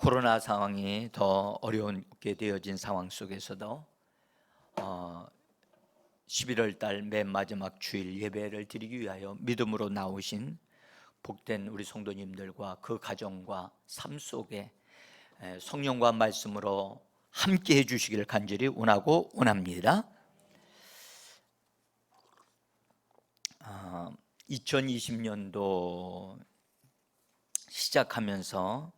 코로나 상황이 더 어려운게 되어진 상황 속에서도 11월 달 맨 마지막 주일 예배를 드리기 위하여 믿음으로 나오신 복된 우리 성도님들과 그 가정과 삶 속에 성령과 말씀으로 함께 해주시기를 간절히 원하고 원합니다. 2020년도 시작하면서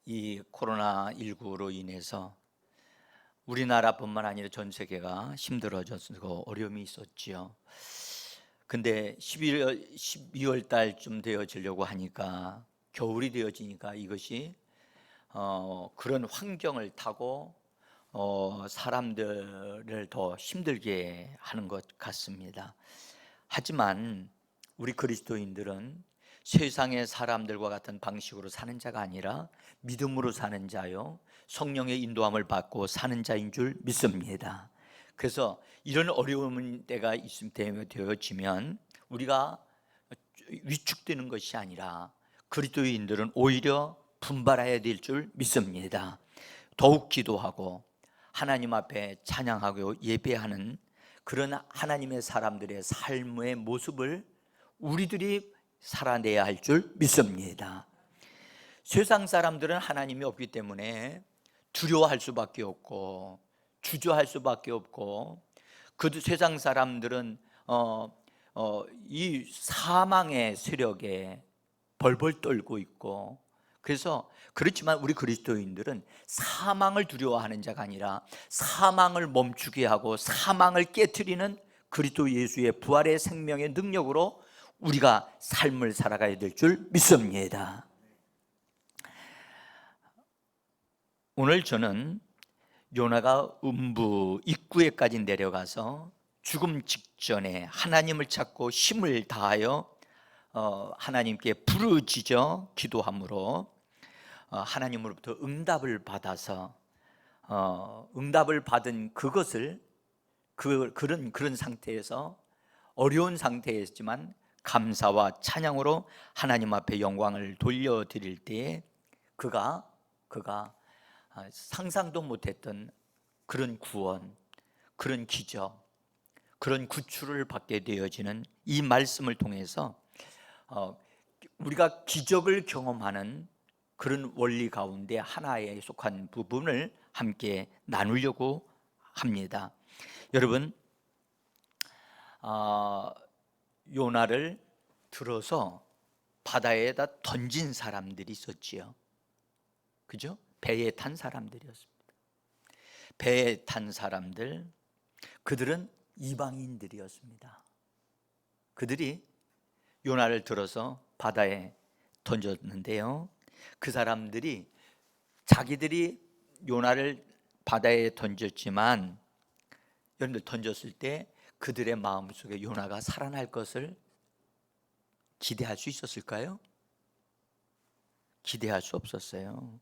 이 코로나19로 인해서 우리나라뿐만 아니라 전 세계가 힘들어졌고 어려움이 있었지요. 근데 12월 달쯤 되어지려고 하니까 겨울이 되어지니까 이것이 그런 환경을 타고 사람들을 더 힘들게 하는 것 같습니다. 하지만 우리 그리스도인들은 세상의 사람들과 같은 방식으로 사는 자가 아니라 믿음으로 사는 자요, 성령의 인도함을 받고 사는 자인 줄 믿습니다. 그래서 이런 어려운 때가 되어지면 우리가 위축되는 것이 아니라 그리스도인들은 오히려 분발해야 될 줄 믿습니다. 더욱 기도하고 하나님 앞에 찬양하고 예배하는 그런 하나님의 사람들의 삶의 모습을 우리들이 살아내야 할 줄 믿습니다. 세상 사람들은 하나님이 없기 때문에 두려워할 수밖에 없고 주저할 수밖에 없고, 그 세상 사람들은 이 사망의 세력에 벌벌 떨고 있고, 그래서 그렇지만 우리 그리스도인들은 사망을 두려워하는 자가 아니라 사망을 멈추게 하고 사망을 깨트리는 그리스도 예수의 부활의 생명의 능력으로 우리가 삶을 살아가야 될 줄 믿습니다. 오늘 저는 요나가 음부 입구에까지 내려가서 죽음 직전에 하나님을 찾고 힘을 다하여 하나님께 부르짖어 기도함으로 하나님으로부터 응답을 받아서 응답을 받은 그것을 그런 상태에서 어려운 상태였지만 감사와 찬양으로 하나님 앞에 영광을 돌려드릴 때에 그가 상상도 못했던 그런 구원, 그런 기적, 그런 구출을 받게 되어지는 이 말씀을 통해서 우리가 기적을 경험하는 그런 원리 가운데 하나에 속한 부분을 함께 나누려고 합니다. 여러분, 요나를 들어서 바다에다 던진 사람들이 있었지요. 그죠? 배에 탄 사람들이었습니다. 배에 탄 사람들, 그들은 이방인들이었습니다. 그들이 요나를 들어서 바다에 던졌는데요, 그 사람들이 자기들이 요나를 바다에 던졌지만, 여러분들 던졌을 때 그들의 마음속에 요나가 살아날 것을 기대할 수 있었을까요? 기대할 수 없었어요.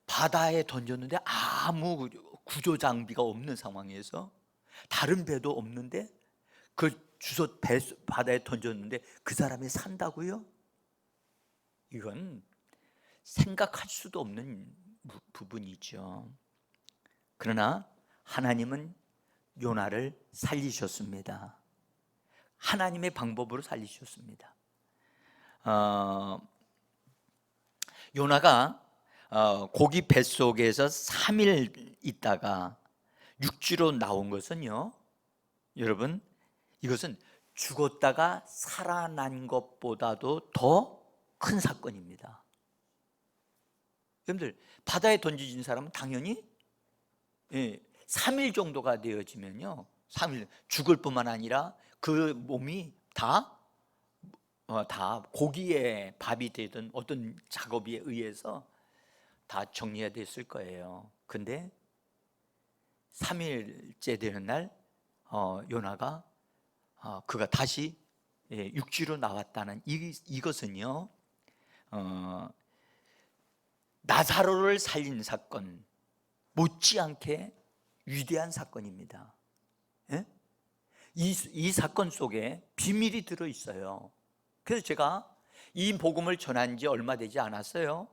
바다에 던졌는데 아무 구조 장비가 없는 상황에서, 다른 배도 없는데 바다에 던졌는데 그 사람이 산다고요? 이건 생각할 수도 없는 부분이죠. 그러나 하나님은 요나를 살리셨습니다. 하나님의 방법으로 살리셨습니다. 요나가 고기 뱃속에서 3일 있다가 육지로 나온 것은요, 여러분, 이것은 죽었다가 살아난 것보다도 더 큰 사건입니다. 여러분들, 바다에 던져진 사람은 당연히 3일 정도가 되어지면요, 3일 죽을 뿐만 아니라 그 몸이 다 고기에 밥이 되든 어떤 작업에 의해서 다 정리가 됐을 거예요. 근데 3일째 되는 날 요나가 그가 다시 육지로 나왔다는 이것은요, 나사로를 살린 사건 못지않게 위대한 사건입니다. 이 사건 속에 비밀이 들어있어요. 그래서 제가 이 복음을 전한 지 얼마 되지 않았어요.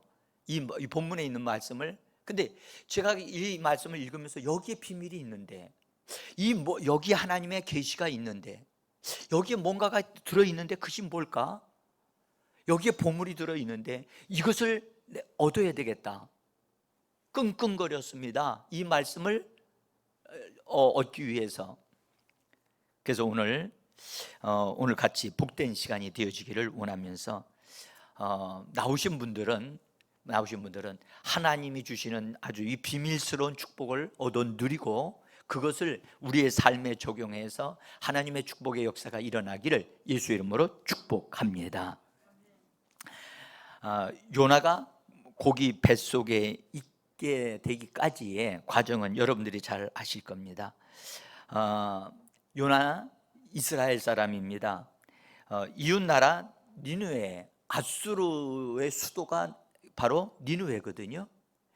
이 본문에 있는 말씀을. 근데 제가 이 말씀을 읽으면서 여기에 비밀이 있는데, 여기 하나님의 계시가 있는데, 여기에 뭔가가 들어있는데 그것이 뭘까? 여기에 보물이 들어있는데 이것을 얻어야 되겠다. 끙끙거렸습니다. 이 말씀을 얻기 위해서. 그래서 오늘 같이 복된 시간이 되어지기를 원하면서 나오신 분들은 하나님이 주시는 아주 이 비밀스러운 축복을 얻어 누리고 그것을 우리의 삶에 적용해서 하나님의 축복의 역사가 일어나기를 예수 이름으로 축복합니다. 요나가 고기 뱃속에 있게 되기까지의 과정은 여러분들이 잘 아실 겁니다. 요나 이스라엘 사람입니다. 이웃나라 니느웨, 아수르의 수도가 바로 니느웨거든요.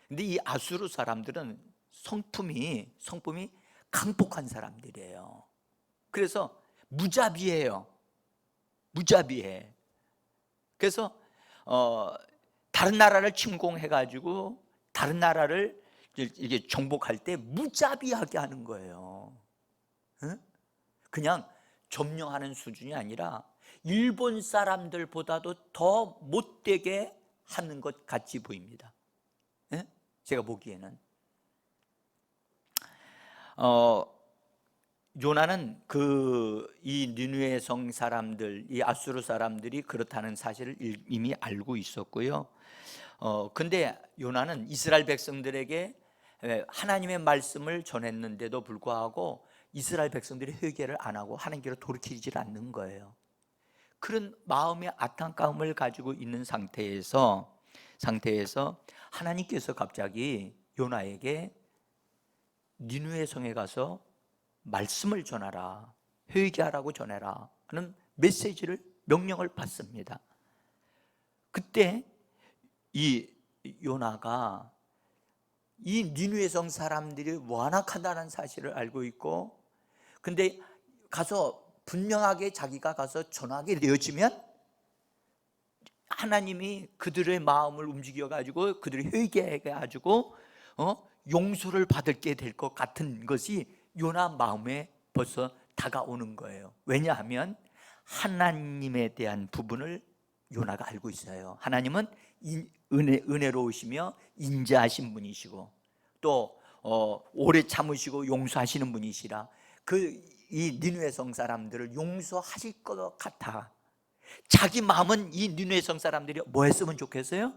근데 이 아수르 사람들은 성품이 강폭한 사람들이에요. 그래서 무자비해요. 무자비해. 그래서 다른 나라를 침공해가지고 다른 나라를 이게 정복할 때 무자비하게 하는 거예요. 그냥 점령하는 수준이 아니라 일본 사람들보다도 더 못되게 하는 것 같이 보입니다. 제가 보기에는 요나는 이 니느웨 성 사람들, 이 아수르 사람들이 그렇다는 사실을 이미 알고 있었고요. 근데 요나는 이스라엘 백성들에게 하나님의 말씀을 전했는데도 불구하고 이스라엘 백성들이 회개를 안 하고 하나님께로 돌이키질 않는 거예요. 그런 마음의 안타까움을 가지고 있는 상태에서 하나님께서 갑자기 요나에게 니느웨 성에 가서 말씀을 전하라, 회개하라고 전해라 하는 명령을 받습니다. 그때 이 요나가 이 니느웨 성 사람들이 완악하다는 사실을 알고 있고, 근데 가서 분명하게 자기가 가서 전하게 되어지면 하나님이 그들의 마음을 움직여 가지고 그들이 회개해 가지고 용서를 받게 될 것 같은 것이 요나 마음에 벌써 다가오는 거예요. 왜냐하면 하나님에 대한 부분을 요나가 알고 있어요. 하나님은 은혜로우시며 인자하신 분이시고 또 오래 참으시고 용서하시는 분이시라 이 니느웨 성 사람들을 용서하실 것 같아. 자기 마음은 이 니느웨 성 사람들이 뭐 했으면 좋겠어요?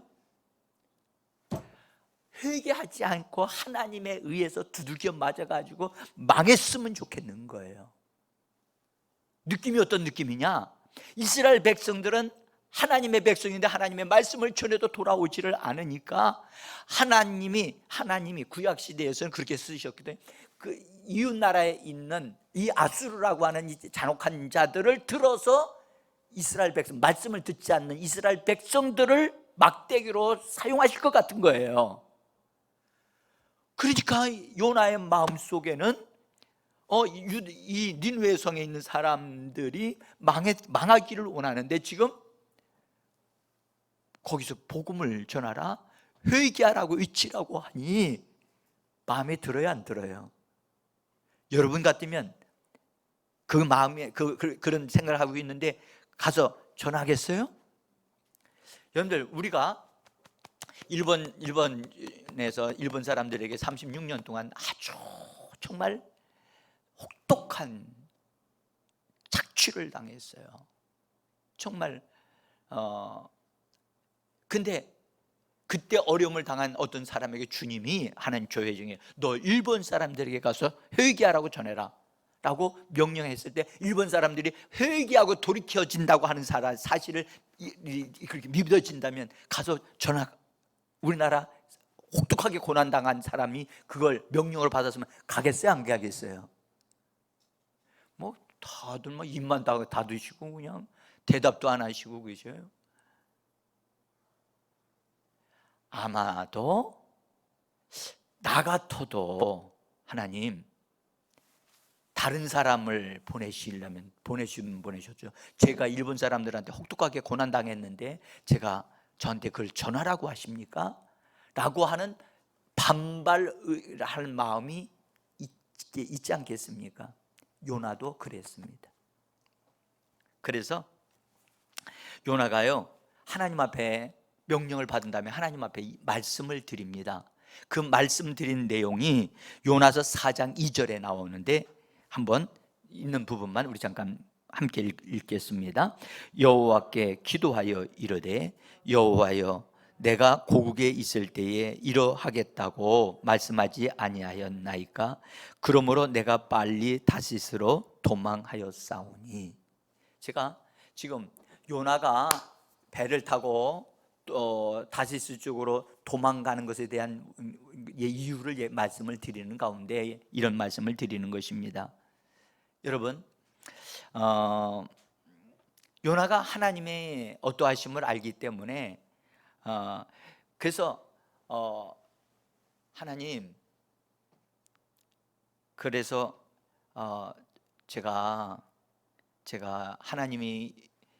회개하지 않고 하나님에 의해서 두들겨 맞아가지고 망했으면 좋겠는 거예요. 느낌이 어떤 느낌이냐? 이스라엘 백성들은 하나님의 백성인데 하나님의 말씀을 전해도 돌아오지를 않으니까 하나님이 구약 시대에서는 그렇게 쓰셨거든요. 그 이웃 나라에 있는 이 아수르라고 하는 이 잔혹한 자들을 들어서 이스라엘 백성, 말씀을 듣지 않는 이스라엘 백성들을 막대기로 사용하실 것 같은 거예요. 그러니까 요나의 마음속에는 이 니느웨 성에 있는 사람들이 망하기를 원하는데 지금 거기서 복음을 전하라, 회개하라고 외치라고 하니 마음에 들어요, 안 들어요? 여러분 같으면 그 마음에 그런 생각을 하고 있는데 가서 전하겠어요? 여러분들, 우리가 일본에서 일본 사람들에게 36년 동안 아주 정말 혹독한 착취를 당했어요. 정말 근데 그때 어려움을 당한 어떤 사람에게 주님이 하나님 교회 중에 너 일본 사람들에게 가서 회개하라고 전해라 라고 명령했을 때 일본 사람들이 회개하고 돌이켜진다고 하는 사실을 그렇게 믿어진다면 가서 우리나라 혹독하게 고난당한 사람이 그걸 명령을 받았으면 가겠어요, 안 가겠어요? 뭐 다들 입만 닫으시고 그냥 대답도 안 하시고 계셔요. 아마도 나 같아도 하나님 다른 사람을 보내시려면 보내시면 보내셨죠. 제가 일본 사람들한테 혹독하게 고난당했는데 제가 저한테 그걸 전하라고 하십니까? 라고 하는 반발할 마음이 있지 않겠습니까? 요나도 그랬습니다. 그래서 요나가요, 하나님 앞에 명령을 받은 다음에 하나님 앞에 말씀을 드립니다. 그 말씀 드린 내용이 요나서 4장 2절에 나오는데 한번 있는 부분만 우리 잠깐 함께 읽겠습니다. 여호와께 기도하여 이르되 여호와여 내가 고국에 있을 때에 이러하겠다고 말씀하지 아니하였나이까? 그러므로 내가 빨리 다시스로 도망하였사오니. 제가 지금 요나가 배를 타고 또 다시스 쪽으로 도망가는 것에 대한 이유를 말씀을 드리는 가운데 이런 말씀을 드리는 것입니다. 여러분, 요나가 하나님의 어떠하심을 알기 때문에 그래서 하나님, 그래서 제가 하나님이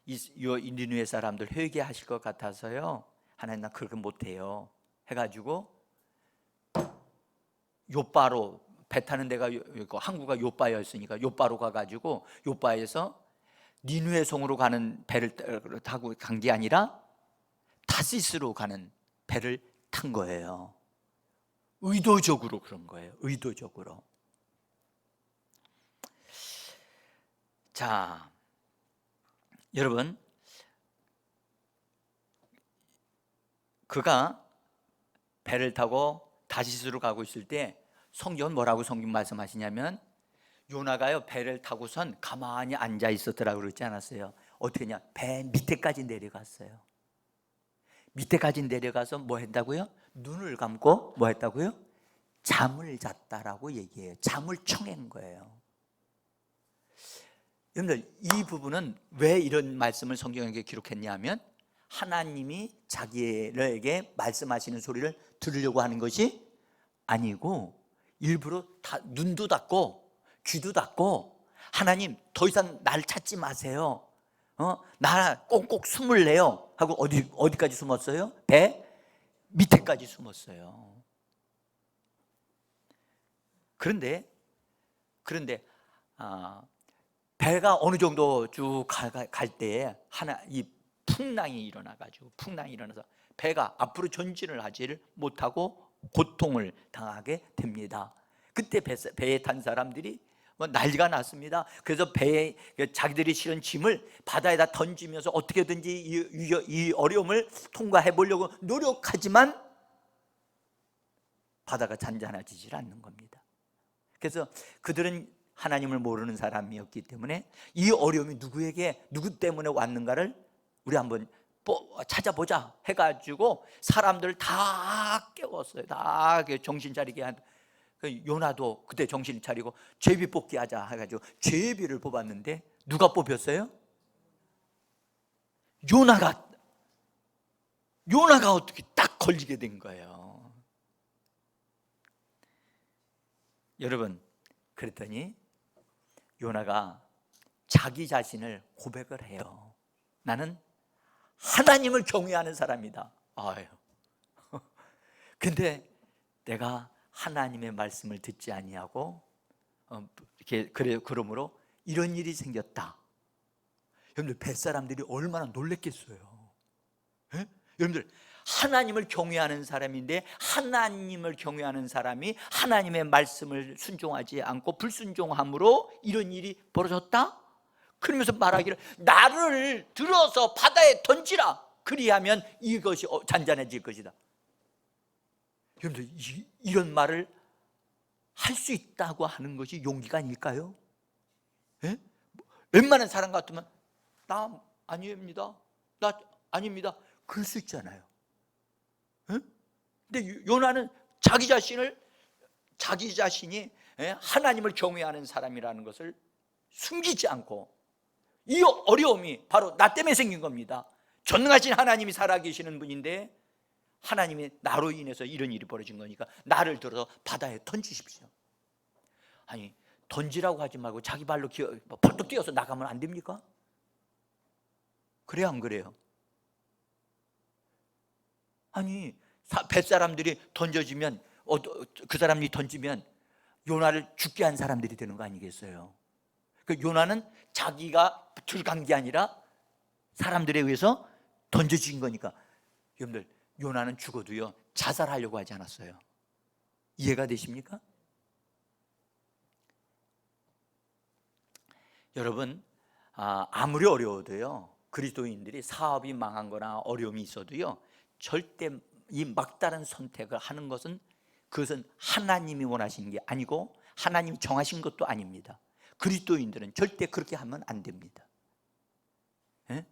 이 니느웨 사람들 회개하실 것 같아서요, 하나님 나 그렇게 못해요 해가지고 요바로, 배 타는 데가 항구가 요바였으니까 요바로 가가지고 요바에서 니느웨 성으로 가는 배를 타고 간 게 아니라 타시스로 가는 배를 탄 거예요. 의도적으로 그런 거예요. 의도적으로. 자, 여러분, 그가 배를 타고 다시스로 가고 있을 때 성경은 뭐라고 성경 말씀하시냐면, 요나가요 배를 타고선 가만히 앉아 있었더라고 그러지 않았어요. 어떻게 했냐, 배 밑에까지 내려갔어요. 밑에까지 내려가서 뭐 했다고요? 눈을 감고 뭐 했다고요? 잠을 잤다라고 얘기해요. 잠을 청한 거예요. 여러분들, 이 부분은 왜 이런 말씀을 성경에 기록했냐면, 하나님이 자기에게 말씀하시는 소리를 들으려고 하는 것이 아니고 일부러 다 눈도 닫고 귀도 닫고, 하나님 더 이상 날 찾지 마세요, 나 꼭꼭 숨을래요 하고 어디까지 숨었어요? 배 밑에까지 숨었어요. 그런데 배가 어느 정도 쭉 갈 때에 이 풍랑이 일어나서 배가 앞으로 전진을 하지를 못하고 고통을 당하게 됩니다. 그때 배에 탄 사람들이 난리가 났습니다. 그래서 배에 자기들이 실은 짐을 바다에다 던지면서 어떻게든지 이 어려움을 통과해 보려고 노력하지만 바다가 잔잔해지질 않는 겁니다. 그래서 그들은 하나님을 모르는 사람이었기 때문에 이 어려움이 누구 때문에 왔는가를 우리 한번 찾아보자 해가지고 사람들을 다 깨웠어요. 다 정신 차리게 한. 요나도 그때 정신 차리고 제비 뽑기 하자 해가지고 제비를 뽑았는데 누가 뽑혔어요? 요나가 어떻게 딱 걸리게 된 거예요. 여러분, 그랬더니 요나가 자기 자신을 고백을 해요. 나는 하나님을 경외하는 사람이다. 아유. 근데 내가 하나님의 말씀을 듣지 아니하고 그러므로 이런 일이 생겼다. 여러분들, 뱃사람들이 얼마나 놀랬겠어요. 에? 여러분들, 하나님을 경외하는 사람인데 하나님을 경외하는 사람이 하나님의 말씀을 순종하지 않고 불순종함으로 이런 일이 벌어졌다? 그러면서 말하기를 나를 들어서 바다에 던지라, 그리하면 이것이 잔잔해질 것이다. 여러분들, 이런 말을 할 수 있다고 하는 것이 용기가 아닐까요? 예? 웬만한 사람 같으면 나 아닙니다, 나 아닙니다, 그럴 수 있잖아요. 예? 근데 요나는 자기 자신이 하나님을 경외하는 사람이라는 것을 숨기지 않고, 이 어려움이 바로 나 때문에 생긴 겁니다. 전능하신 하나님이 살아계시는 분인데 하나님이 나로 인해서 이런 일이 벌어진 거니까 나를 들어서 바다에 던지십시오. 아니, 던지라고 하지 말고 자기 발로 벌떡 뛰어서 나가면 안 됩니까? 그래요, 안 그래요? 아니, 뱃사람들이 던져지면 그 사람이 던지면 요나를 죽게 한 사람들이 되는 거 아니겠어요? 그 요나는 자기가 들어간 게 아니라 사람들에 의해서 던져진 거니까. 여러분들, 요나는 죽어도요 자살하려고 하지 않았어요. 이해가 되십니까? 여러분, 아무리 어려워도요, 그리스도인들이 사업이 망한 거나 어려움이 있어도요, 절대 이 막다른 선택을 하는 것은, 그것은 하나님이 원하시는 게 아니고 하나님이 정하신 것도 아닙니다. 그리스도인들은 절대 그렇게 하면 안 됩니다. 예?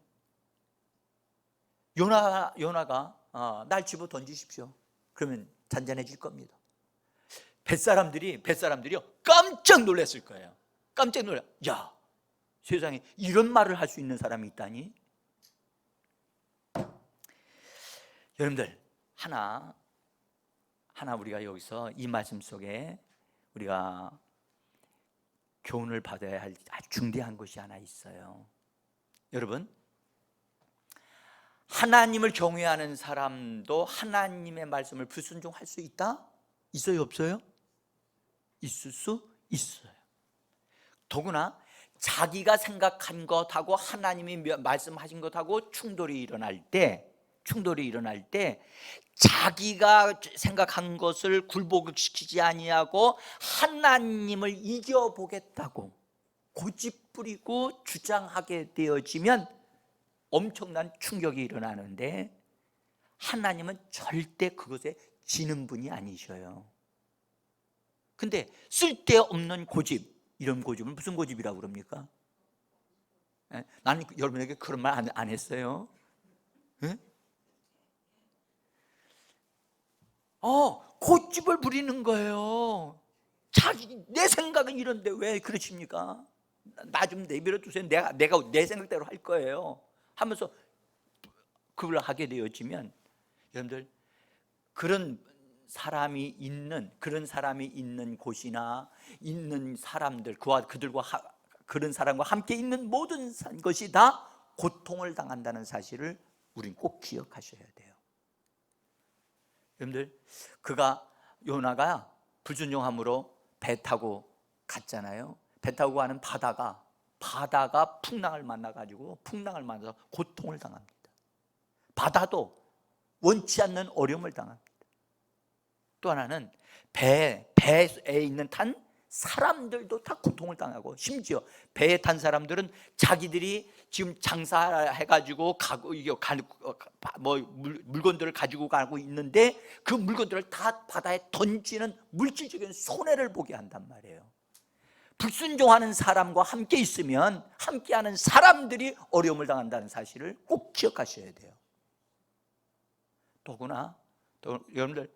요나가 날 집어 던지십시오. 그러면 잔잔해질 겁니다. 뱃사람들이요 깜짝 놀랐을 거예요. 깜짝 놀라. 야, 세상에 이런 말을 할 수 있는 사람이 있다니. 여러분들, 하나 우리가 여기서 이 말씀 속에 우리가 교훈을 받아야 할 아주 중대한 것이 하나 있어요. 여러분, 하나님을 경외하는 사람도 하나님의 말씀을 불순종할 수 있다? 있어요, 없어요? 있을 수 있어요. 더구나 자기가 생각한 것하고 하나님이 말씀하신 것하고 충돌이 일어날 때 자기가 생각한 것을 굴복시키지 아니하고 하나님을 이겨보겠다고 고집부리고 주장하게 되어지면 엄청난 충격이 일어나는데, 하나님은 절대 그것에 지는 분이 아니셔요. 근데 쓸데없는 고집, 이런 고집은 무슨 고집이라고 그럽니까? 나는 여러분에게 그런 말 안 했어요. 네? 고집을 부리는 거예요. 내 생각은 이런데 왜 그러십니까? 나 좀 내버려 두세요. 내가 내 생각대로 할 거예요 하면서 그걸 하게 되어지면, 여러분들, 그런 사람이 있는 곳이나 있는 사람들, 그런 사람과 함께 있는 모든 것이 다 고통을 당한다는 사실을 우린 꼭 기억하셔야 돼요. 여러분들, 요나가 불순종함으로 배 타고 갔잖아요. 배 타고 가는 바다가 풍랑을 만나서 고통을 당합니다. 바다도 원치 않는 어려움을 당합니다. 또 하나는 배에 있는 탄 사람들도 다 고통을 당하고, 심지어 배에 탄 사람들은 자기들이 지금 장사해가지고 물건들을 가지고 가고 있는데 그 물건들을 다 바다에 던지는 물질적인 손해를 보게 한단 말이에요. 불순종하는 사람과 함께 있으면 함께하는 사람들이 어려움을 당한다는 사실을 꼭 기억하셔야 돼요. 더구나 여러분들,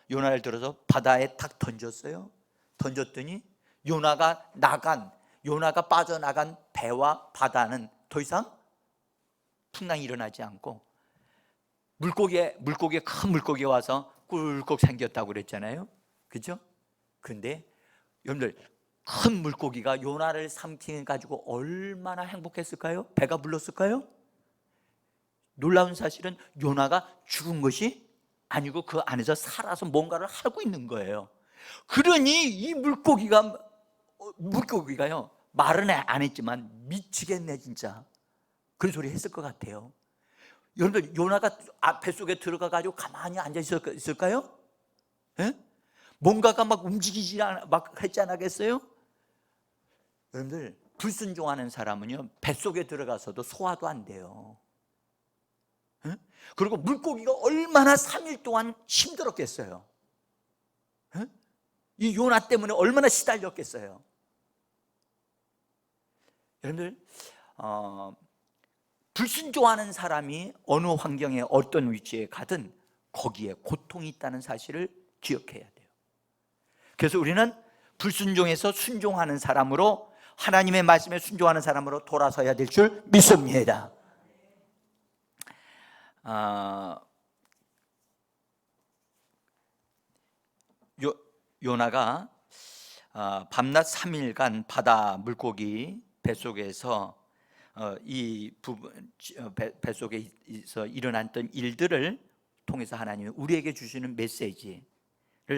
요나를 들어서 바다에 탁 던졌어요. 던졌더니 요나가 빠져나간 배와 바다는 더 이상 풍랑이 일어나지 않고, 큰 물고기가 와서 꿀꺽 생겼다고 그랬잖아요. 그죠? 그런데 여러분들, 큰 물고기가 요나를 삼키게 가지고 얼마나 행복했을까요? 배가 불렀을까요? 놀라운 사실은 요나가 죽은 것이 아니고 그 안에서 살아서 뭔가를 하고 있는 거예요. 그러니 이 물고기가요, 말은 안 했지만 미치겠네 진짜, 그런 소리 했을 것 같아요. 여러분들, 요나가 뱃속에 들어가 가지고 가만히 앉아 있을까요? 예? 뭔가가 막 움직이지 막 했지 않겠어요? 여러분들, 불순종하는 사람은요 뱃속에 들어가서도 소화도 안 돼요. 그리고 물고기가 얼마나 3일 동안 힘들었겠어요. 이 요나 때문에 얼마나 시달렸겠어요. 여러분들, 불순종하는 사람이 어느 환경에 어떤 위치에 가든 거기에 고통이 있다는 사실을 기억해야 돼요. 그래서 우리는 불순종에서 순종하는 사람으로, 하나님의 말씀에 순종하는 사람으로 돌아서야 될 줄 믿습니다. 요나가 밤낮 3일간 바다 물고기 뱃속에서 이 부분 뱃속에서 일어났던 일들을 통해서 하나님이 우리에게 주시는 메시지를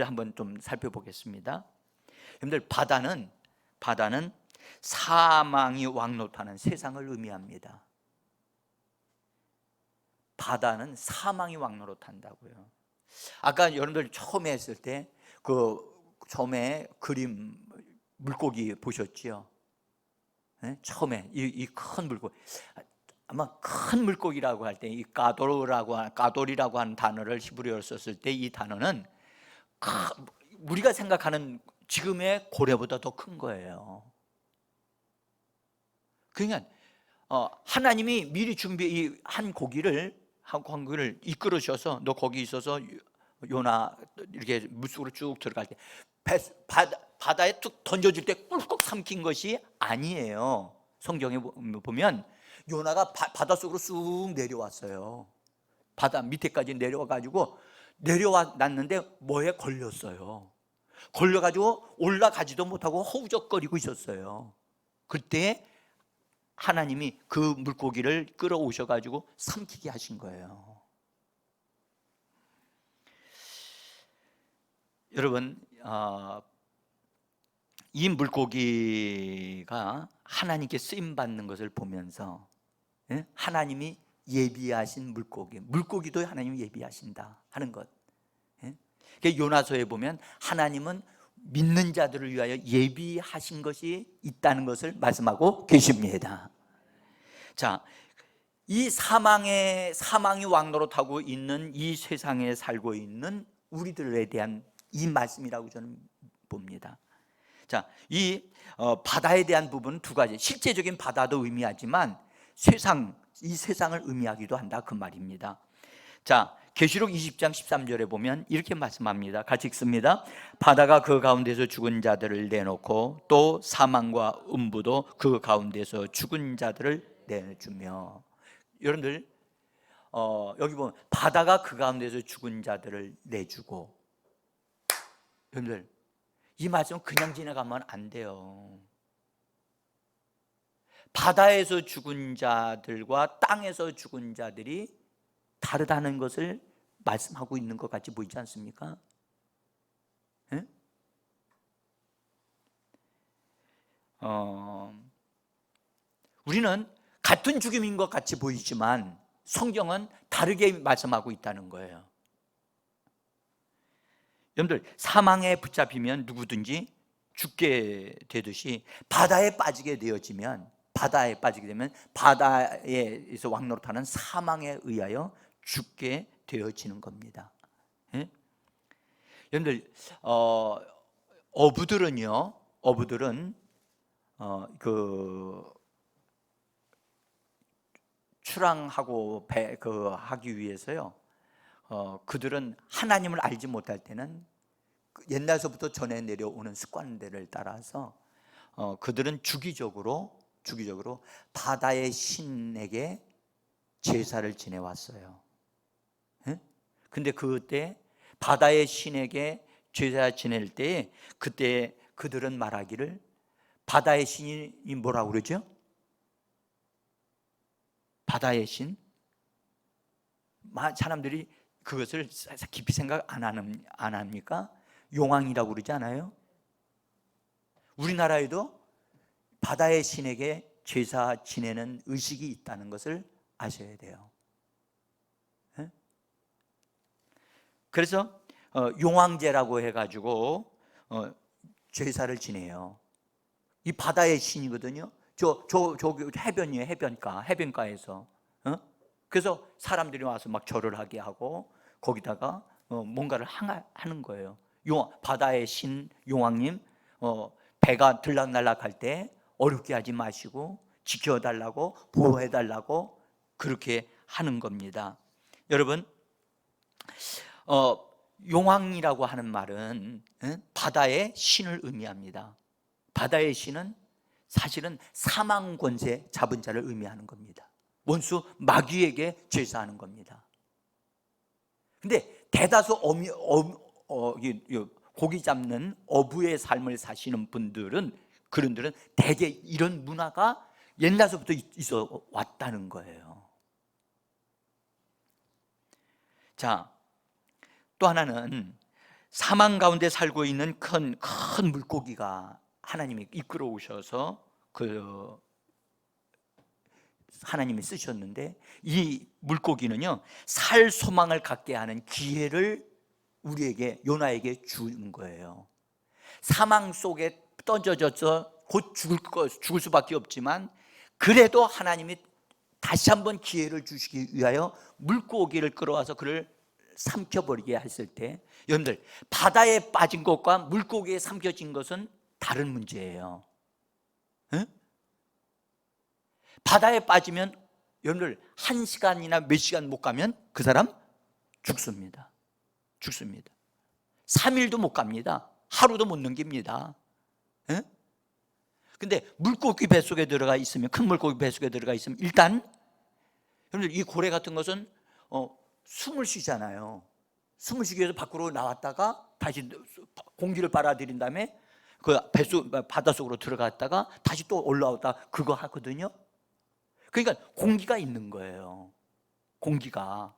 한번 좀 살펴보겠습니다. 여러분들, 바다는 사망이 왕노타는 세상을 의미합니다. 바다는 사망이 왕노릇한다고요. 아까 여러분들 처음에 했을 때 처음에 그림 물고기 보셨죠? 네? 처음에 이 큰 물고기, 아마 큰 물고기라고 할 때 이 까돌이라고 하는 단어를 히브리어로 썼을 때 이 단어는 우리가 생각하는 지금의 고래보다 더 큰 거예요. 그러니까 하나님이 미리 한 고기를 이끌으셔서 너 거기 있어서 요나 이렇게 물속으로 쭉 들어갈 때 바다에 툭 던져줄 때 꿀꺽 삼킨 것이 아니에요. 성경에 보면 요나가 바닷속으로 쑥 내려왔어요. 바다 밑에까지 내려왔는데 뭐에 걸렸어요. 걸려가지고 올라가지도 못하고 허우적거리고 있었어요. 그때 하나님이 그 물고기를 끌어오셔가지고 삼키게 하신 거예요. 여러분, 이 물고기가 하나님께 쓰임받는 것을 보면서 하나님이 예비하신 물고기도 하나님이 예비하신다 하는 것. 요나서에 보면 하나님은 믿는 자들을 위하여 예비하신 것이 있다는 것을 말씀하고 계십니다. 자, 이 사망이 왕노릇하고 있는 이 세상에 살고 있는 우리들에 대한 이 말씀이라고 저는 봅니다. 자, 이 바다에 대한 부분은 두 가지, 실제적인 바다도 의미하지만 이 세상을 의미하기도 한다, 그 말입니다. 자, 계시록 20장 13절에 보면 이렇게 말씀합니다. 같이 읽습니다. 바다가 그 가운데서 죽은 자들을 내놓고 또 사망과 음부도 그 가운데서 죽은 자들을 내주며. 여러분들, 여기 보면 바다가 그 가운데서 죽은 자들을 내주고. 여러분들, 이 말씀 그냥 지나가면 안 돼요. 바다에서 죽은 자들과 땅에서 죽은 자들이 다르다는 것을 말씀하고 있는 것 같이 보이지 않습니까? 네? 우리는 같은 죽음인 것 같이 보이지만 성경은 다르게 말씀하고 있다는 거예요. 여러분들, 사망에 붙잡히면 누구든지 죽게 되듯이 바다에 빠지게 되면 바다에서 왕노릇하는 사망에 의하여 죽게 되어지는 겁니다. 예? 여러분들, 어부들은 출항하고 하기 위해서요, 그들은 하나님을 알지 못할 때는 옛날서부터 전해 내려오는 습관들을 따라서 그들은 주기적으로 바다의 신에게 제사를 지내왔어요. 근데 그때 바다의 신에게 제사 지낼 때 그때 그들은 말하기를, 바다의 신이 뭐라고 그러죠? 바다의 신? 사람들이 그것을 깊이 생각 안 합니까? 용왕이라고 그러지 않아요? 우리나라에도 바다의 신에게 제사 지내는 의식이 있다는 것을 아셔야 돼요. 그래서 용왕제라고 해가지고 제사를 지내요. 이 바다의 신이거든요. 저 해변이에요. 해변가에서. 그래서 사람들이 와서 막 절을 하게 하고 거기다가 뭔가를 하는 거예요. 바다의 신 용왕님, 배가 들락날락할 때 어렵게 하지 마시고 지켜달라고, 보호해달라고 그렇게 하는 겁니다. 여러분, 용왕이라고 하는 말은 바다의 신을 의미합니다. 바다의 신은 사실은 사망 권세 잡은 자를 의미하는 겁니다. 원수 마귀에게 제사하는 겁니다. 근데 대다수 고기 잡는 어부의 삶을 사시는 분들은, 그런들은 대개 이런 문화가 옛날서부터 있어 왔다는 거예요. 자, 또 하나는 사망 가운데 살고 있는 큰 물고기가 하나님이 이끌어 오셔서 하나님이 쓰셨는데, 이 물고기는요 살 소망을 갖게 하는 기회를 우리에게, 요나에게 준 거예요. 사망 속에 던져져서 곧 죽을 수밖에 없지만, 그래도 하나님이 다시 한번 기회를 주시기 위하여 물고기를 끌어와서 그를 삼켜버리게 했을 때, 여러분들 바다에 빠진 것과 물고기에 삼켜진 것은 다른 문제예요. 에? 바다에 빠지면 여러분들 1시간이나 몇 시간 못 가면 그 사람 죽습니다. 3일도 못 갑니다. 하루도 못 넘깁니다. 근데 물고기 뱃속에 들어가 있으면, 큰 물고기 뱃속에 들어가 있으면 일단 여러분들 이 고래 같은 것은 숨을 쉬잖아요. 숨을 쉬기 위해서 밖으로 나왔다가 다시 공기를 빨아들인 다음에 그 바닷속으로 들어갔다가 다시 또 올라왔다, 그거 하거든요. 그러니까 공기가 있는 거예요. 공기가.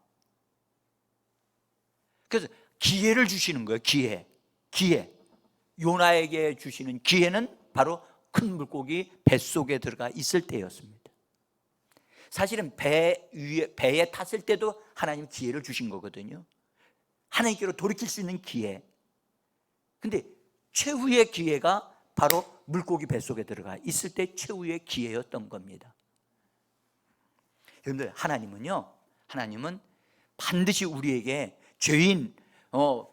그래서 기회를 주시는 거예요. 기회. 요나에게 주시는 기회는 바로 큰 물고기 뱃속에 들어가 있을 때였습니다. 사실은 배에 탔을 때도 하나님 기회를 주신 거거든요. 하나님께로 돌이킬 수 있는 기회. 근데 최후의 기회가 바로 물고기 뱃속에 들어가 있을 때 최후의 기회였던 겁니다. 여러분들, 하나님은 반드시 우리에게 죄인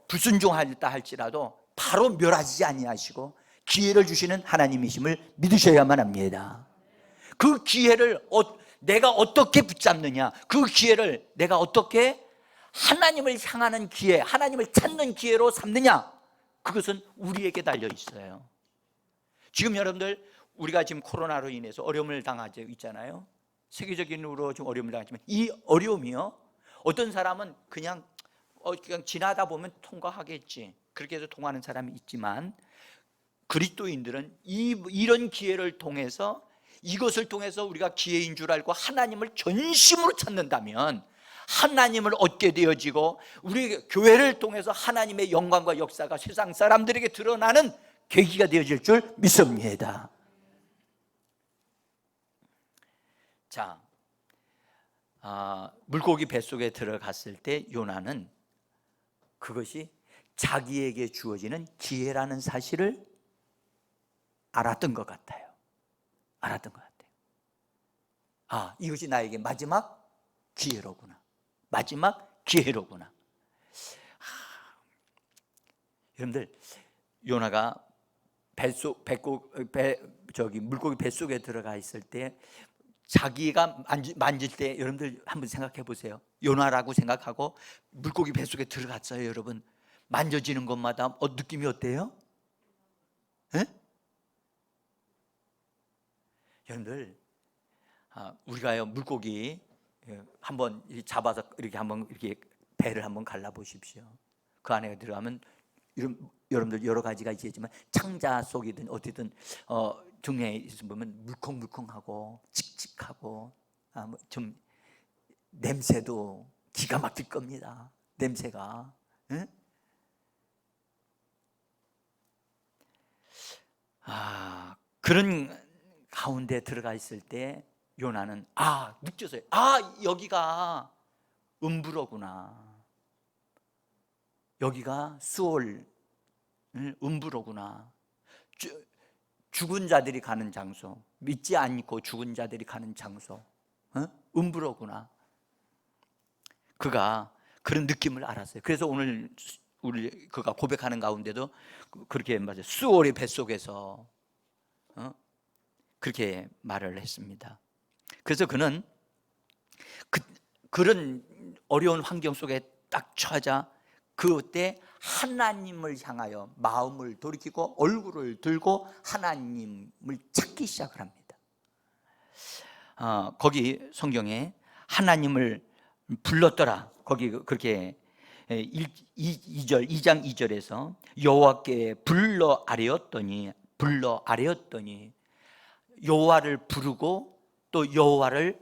불순종하였다 할지라도 바로 멸하지 아니하시고 기회를 주시는 하나님이심을 믿으셔야만 합니다. 그 기회를 내가 어떻게 붙잡느냐, 그 기회를 내가 어떻게 하나님을 향하는 기회, 하나님을 찾는 기회로 삼느냐, 그것은 우리에게 달려 있어요. 지금 여러분들, 우리가 지금 코로나로 인해서 어려움을 당하고 있잖아요. 세계적인으로 좀 어려움을 당하지만, 이 어려움이요, 어떤 사람은 그냥 지나다 보면 통과하겠지, 그렇게 해서 통하는 사람이 있지만, 그리스도인들은 이런 기회를 통해서, 이것을 통해서 우리가 기회인 줄 알고 하나님을 전심으로 찾는다면 하나님을 얻게 되어지고, 우리 교회를 통해서 하나님의 영광과 역사가 세상 사람들에게 드러나는 계기가 되어질 줄 믿습니다. 자, 물고기 뱃속에 들어갔을 때 요나는 그것이 자기에게 주어지는 기회라는 사실을 알았던 것 같아요. 이것이 나에게 마지막 기회로구나. 여러분들, 요나가 물고기 뱃속에 들어가 있을 때, 자기가 만질 때, 여러분들 한번 생각해 보세요. 요나라고 생각하고 물고기 뱃속에 들어갔어요. 여러분, 만져지는 것마다 느낌이 어때요? 여러분들, 우리가요 물고기 한번 잡아서 이렇게 한번 이렇게 배를 한번 갈라 보십시오. 그 안에 들어가면 여러분들 여러 가지가 있겠지만, 창자 속이든 어디든 등에 있으면 보면 물컹물컹하고 칙칙하고 좀 냄새도 기가 막힐 겁니다. 냄새가. 그런 가운데 들어가 있을 때 요나는 느꼈어요. 여기가 음부로구나. 여기가 수올 음부로구나. 죽은 자들이 가는 장소, 믿지 않고 죽은 자들이 가는 장소, 음부로구나. 그가 그런 느낌을 알았어요. 그래서 오늘 그가 고백하는 가운데도 그렇게 맞아요. 수올의 뱃속에서 그렇게 말을 했습니다. 그래서 그는 그런 어려운 환경 속에 딱 처하자, 그때 하나님을 향하여 마음을 돌이키고 얼굴을 들고 하나님을 찾기 시작을 합니다. 거기 성경에 하나님을 불렀더라, 거기 그렇게 2장 2절에서 여호와께 불러 아뢰었더니 여호와를 부르고 또 여호와를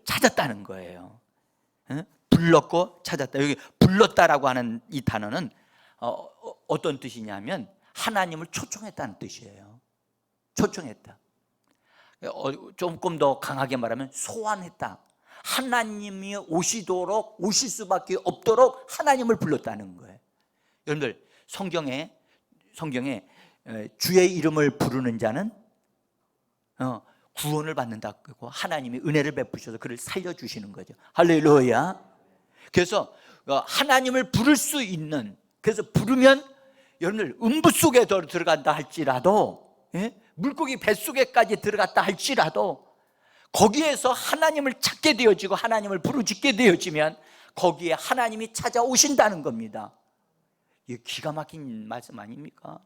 찾았다는 거예요. 불렀고 찾았다. 여기 불렀다라고 하는 이 단어는 어떤 뜻이냐면 하나님을 초청했다는 뜻이에요. 초청했다. 조금 더 강하게 말하면 소환했다. 하나님이 오실 수밖에 없도록 하나님을 불렀다는 거예요. 여러분들 성경에 주의 이름을 부르는 자는 구원을 받는다고 하나님이 은혜를 베푸셔서 그를 살려주시는 거죠. 할렐루야. 그래서 하나님을 부를 수 있는, 그래서 부르면 여러분들 음부 속에 들어간다 할지라도, 물고기 뱃속에까지 들어갔다 할지라도 거기에서 하나님을 찾게 되어지고 하나님을 부르짖게 되어지면 거기에 하나님이 찾아오신다는 겁니다. 이게 기가 막힌 말씀 아닙니까?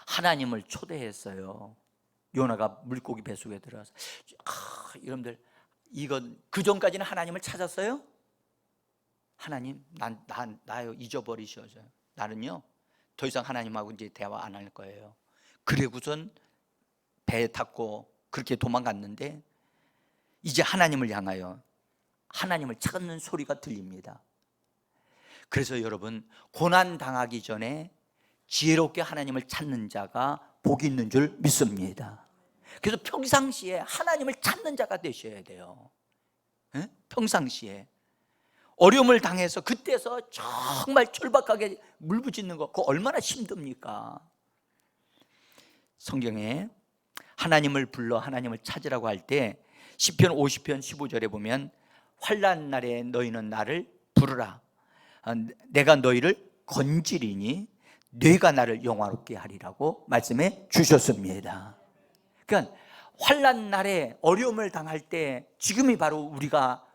하나님을 초대했어요. 요나가 물고기 뱃속에 들어가서. 여러분들 이건 그 전까지는 하나님을 찾았어요? 하나님, 나요 잊어버리셔서 나는요 더 이상 하나님하고 이제 대화 안 할 거예요. 그리고선 배에 탔고 그렇게 도망갔는데 이제 하나님을 향하여 하나님을 찾는 소리가 들립니다. 그래서 여러분, 고난 당하기 전에 지혜롭게 하나님을 찾는 자가 복이 있는 줄 믿습니다. 그래서 평상시에 하나님을 찾는 자가 되셔야 돼요. 평상시에 어려움을 당해서 그때서 정말 절박하게 물부짖는 거, 그거 얼마나 힘듭니까? 성경에 하나님을 불러 하나님을 찾으라고 할 때 시편 50편 15절에 보면 환난 날에 너희는 나를 부르라. 내가 너희를 건지리니 뇌가 나를 영화롭게 하리라고 말씀해 주셨습니다. 그러니까 환난 날에 어려움을 당할 때 지금이 바로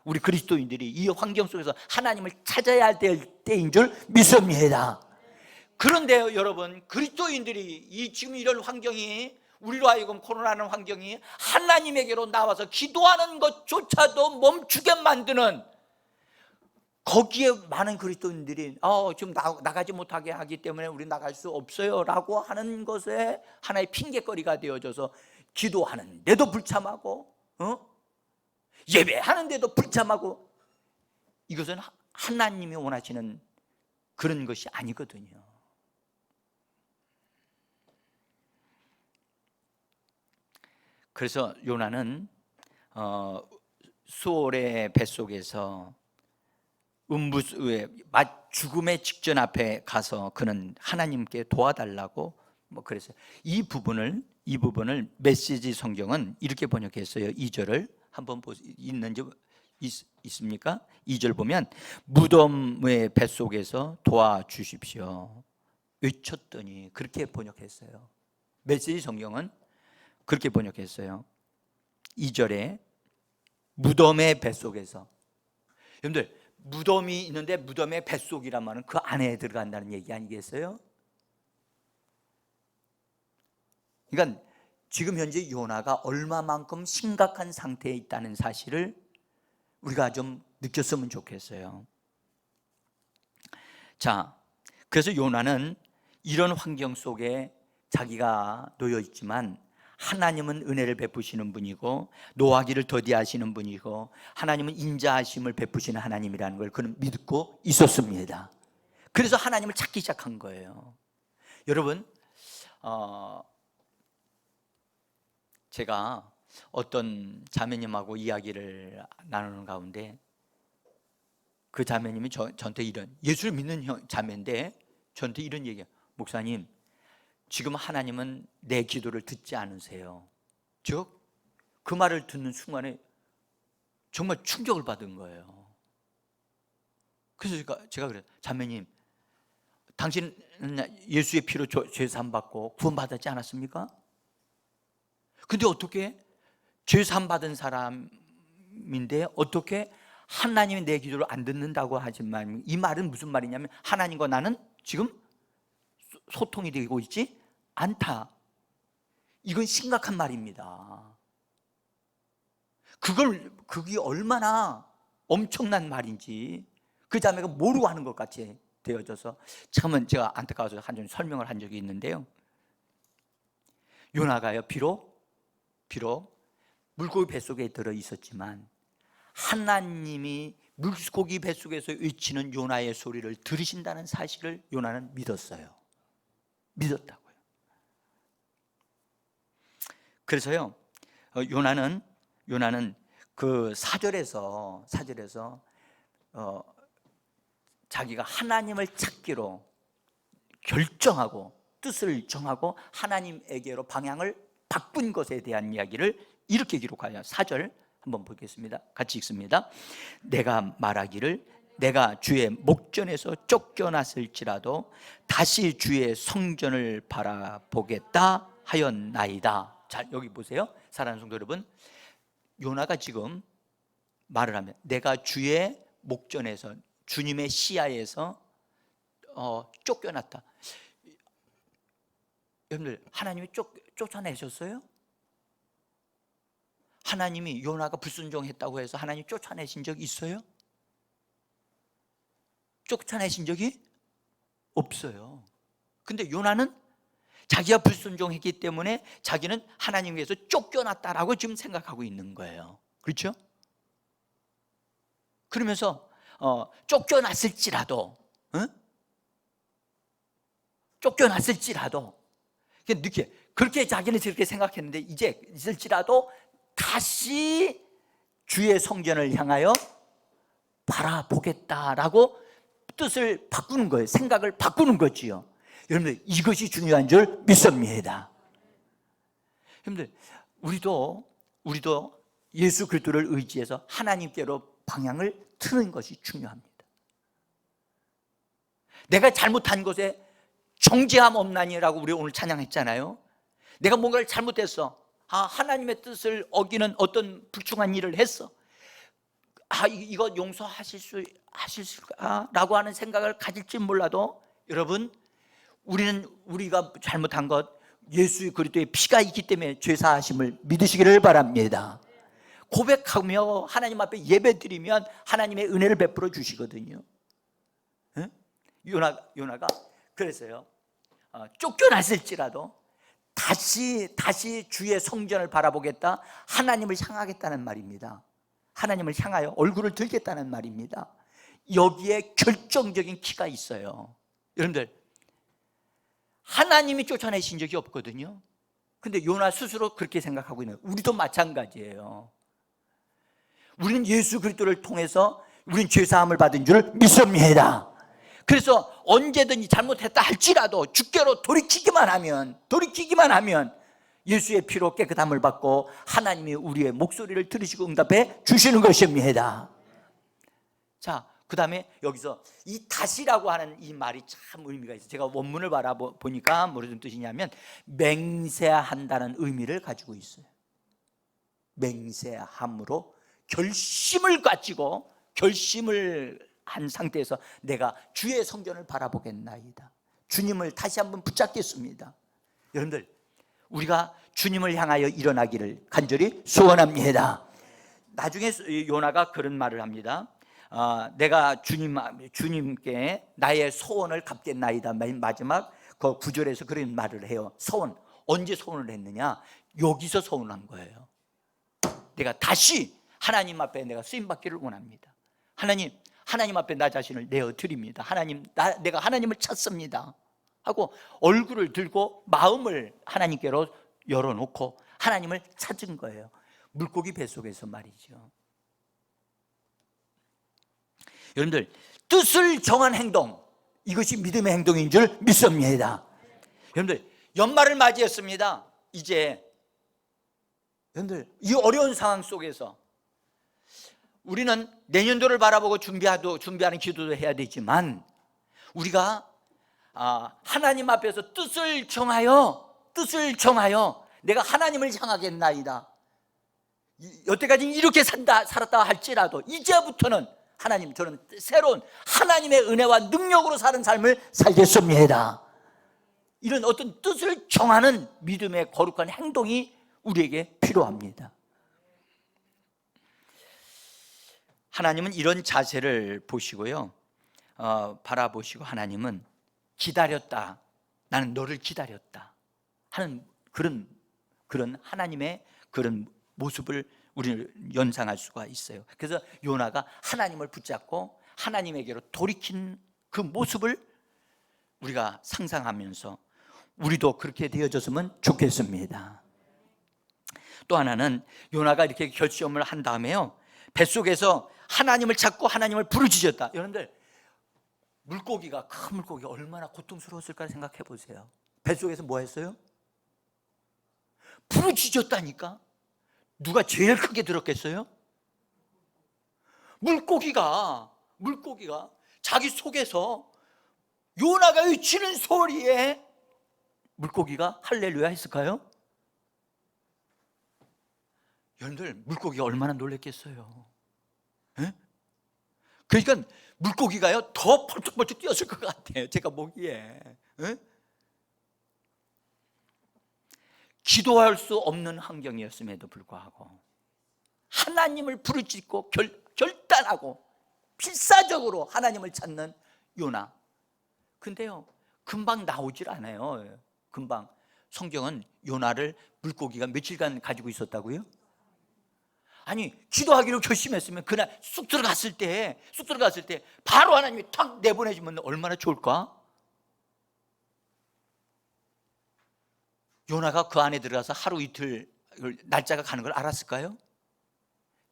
우리 그리스도인들이 이 환경 속에서 하나님을 찾아야 될 때인 줄 믿습니다. 그런데요 여러분, 그리스도인들이 지금 이런 환경이, 우리로 하여금 코로나라는 환경이 하나님에게로 나와서 기도하는 것조차도 멈추게 만드는, 거기에 많은 그리스도인들이 지금 나가지 못하게 하기 때문에 우리 나갈 수 없어요 라고 하는 것에 하나의 핑계거리가 되어져서 기도하는데도 불참하고 예배하는데도 불참하고, 이것은 하나님이 원하시는 그런 것이 아니거든요. 그래서 요나는 수올의 뱃속에서 죽음의 직전 앞에 가서 그는 하나님께 도와달라고 그랬어요. 이 부분을 메시지 성경은 이렇게 번역했어요. 2절을 한번 있는지 있습니까? 2절 보면 무덤의 뱃속에서 도와주십시오 외쳤더니, 그렇게 번역했어요. 메시지 성경은 그렇게 번역했어요. 2절에 무덤의 뱃속에서. 여러분들 무덤이 있는데 무덤의 뱃속이란 말은 그 안에 들어간다는 얘기 아니겠어요? 그러니까 지금 현재 요나가 얼마만큼 심각한 상태에 있다는 사실을 우리가 좀 느꼈으면 좋겠어요. 자, 그래서 요나는 이런 환경 속에 자기가 놓여 있지만 하나님은 은혜를 베푸시는 분이고 노하기를 더디하시는 분이고 하나님은 인자하심을 베푸시는 하나님이라는 걸 그는 믿고 있었습니다. 그래서 하나님을 찾기 시작한 거예요. 여러분, 제가 어떤 자매님하고 이야기를 나누는 가운데 그 자매님이 저한테 예수를 믿는 자매인데 저한테 이런 얘기예요. 목사님, 지금 하나님은 내 기도를 듣지 않으세요. 즉 그 말을 듣는 순간에 정말 충격을 받은 거예요. 그래서 제가 그래요. 자매님, 당신은 예수의 피로 죄 사함 받고 구원받았지 않았습니까? 근데 어떻게 죄 사함 받은 사람인데 어떻게 하나님이 내 기도를 안 듣는다고 하지만, 이 말은 무슨 말이냐면 하나님과 나는 지금 소통이 되고 있지 않다. 이건 심각한 말입니다. 그게 얼마나 엄청난 말인지 그 자매가 모르고 하는 것 같이 되어져서 참은 제가 안타까워서 한 설명을 한 적이 있는데요. 요나가요, 비록 물고기 뱃속에 들어 있었지만 하나님이 물고기 뱃속에서 외치는 요나의 소리를 들으신다는 사실을 요나는 믿었어요. 믿었다고요. 그래서요, 요나는 그 사절에서 자기가 하나님을 찾기로 결정하고 뜻을 정하고 하나님에게로 방향을 바꾼 것에 대한 이야기를 이렇게 기록하여 4절 한번 보겠습니다. 같이 읽습니다. 내가 말하기를 내가 주의 목전에서 쫓겨났을지라도 다시 주의 성전을 바라보겠다 하였나이다. 자, 여기 보세요. 사랑하는 성도 여러분, 요나가 지금 말을 하면 내가 주의 목전에서 주님의 시야에서 쫓겨났다. 여러분들, 하나님이 쫓아내셨어요? 하나님이 요나가 불순종했다고 해서 하나님 쫓아내신 적 있어요? 쫓아내신 적이 없어요. 근데 요나는 자기가 불순종했기 때문에 자기는 하나님께서 쫓겨났다라고 지금 생각하고 있는 거예요. 그렇죠? 그러면서 쫓겨났을지라도 그렇게 자기는 그렇게 생각했는데 이제 있을지라도 다시 주의 성전을 향하여 바라보겠다라고 뜻을 바꾸는 거예요. 생각을 바꾸는 거지요. 여러분들, 이것이 중요한 줄 믿습니다. 여러분들, 우리도 예수 그리스도를 의지해서 하나님께로 방향을 트는 것이 중요합니다. 내가 잘못한 것에 정죄함 없나니라고 우리 오늘 찬양했잖아요. 내가 뭔가를 잘못했어. 하나님의 뜻을 어기는 어떤 불충한 일을 했어. 이거 용서하실 수라고 하는 생각을 가질지 몰라도 여러분, 우리가 잘못한 것 예수 그리스도의 피가 있기 때문에 죄사하심을 믿으시기를 바랍니다. 고백하며 하나님 앞에 예배드리면 하나님의 은혜를 베풀어 주시거든요. 요나가 그랬어요. 쫓겨났을지라도 다시 주의 성전을 바라보겠다, 하나님을 향하겠다는 말입니다. 하나님을 향하여 얼굴을 들겠다는 말입니다. 여기에 결정적인 키가 있어요. 여러분들, 하나님이 쫓아내신 적이 없거든요. 근데 요나 스스로 그렇게 생각하고 있는 거예요. 우리도 마찬가지예요. 우리는 예수 그리스도를 통해서 우리는 죄사함을 받은 줄 믿습니다. 그래서 언제든지 잘못했다 할지라도 주께로 돌이키기만 하면 예수의 피로 깨끗함을 받고 하나님이 우리의 목소리를 들으시고 응답해 주시는 것입니다. 자, 그 다음에 여기서 이 다시라고 하는 이 말이 참 의미가 있어요. 제가 원문을 바라보니까 무슨 뜻이냐면 맹세한다는 의미를 가지고 있어요. 맹세함으로 결심을 가지고 결심을 한 상태에서 내가 주의 성전을 바라보겠나이다. 주님을 다시 한번 붙잡겠습니다. 여러분들, 우리가 주님을 향하여 일어나기를 간절히 소원합니다. 나중에 요나가 그런 말을 합니다. 내가 주님께 나의 소원을 갚겠나이다. 마지막 그 9절에서 그런 말을 해요. 소원, 언제 소원을 했느냐? 여기서 소원한 거예요. 내가 다시 하나님 앞에 내가 쓰임받기를 원합니다. 하나님 앞에 나 자신을 내어드립니다. 내가 하나님을 찾습니다 하고 얼굴을 들고 마음을 하나님께로 열어놓고 하나님을 찾은 거예요. 물고기 뱃속에서 말이죠. 여러분들, 뜻을 정한 행동, 이것이 믿음의 행동인 줄 믿습니다. 여러분들, 연말을 맞이했습니다. 이제 여러분들, 이 어려운 상황 속에서 우리는 내년도를 바라보고 준비하는 기도도 해야 되지만 우리가 하나님 앞에서 뜻을 정하여 내가 하나님을 향하겠나이다. 여태까지 이렇게 살았다 할지라도 이제부터는 하나님, 저는 새로운 하나님의 은혜와 능력으로 사는 삶을 살겠습니다. 이런 어떤 뜻을 정하는 믿음의 거룩한 행동이 우리에게 필요합니다. 하나님은 이런 자세를 보시고요, 바라보시고 하나님은 기다렸다, 나는 너를 기다렸다 하는 그런 하나님의 그런 모습을 우리는 연상할 수가 있어요. 그래서 요나가 하나님을 붙잡고 하나님에게로 돌이킨 그 모습을 우리가 상상하면서 우리도 그렇게 되어졌으면 좋겠습니다. 또 하나는 요나가 이렇게 결심을 한 다음에요, 뱃속에서 하나님을 찾고 하나님을 부르짖었다. 여러분들, 물고기가, 큰 물고기가 얼마나 고통스러웠을까 생각해 보세요. 뱃속에서 뭐 했어요? 부르짖었다니까. 누가 제일 크게 들었겠어요? 물고기가 자기 속에서 요나가 외치는 소리에 물고기가 할렐루야 했을까요? 여러분들, 물고기가 얼마나 놀랬겠어요? 에? 그러니까 물고기가요 더 펄쩍펄쩍 뛰었을 것 같아요, 제가 보기에. 에? 기도할 수 없는 환경이었음에도 불구하고 하나님을 부르짖고 결단하고 필사적으로 하나님을 찾는 요나. 근데요, 금방 나오질 않아요. 금방. 성경은 요나를 물고기가 며칠간 가지고 있었다고요? 아니, 기도하기로 결심했으면 그날 쑥 들어갔을 때 바로 하나님이 탁 내보내주면 얼마나 좋을까? 요나가 그 안에 들어가서 하루 이틀 날짜가 가는 걸 알았을까요?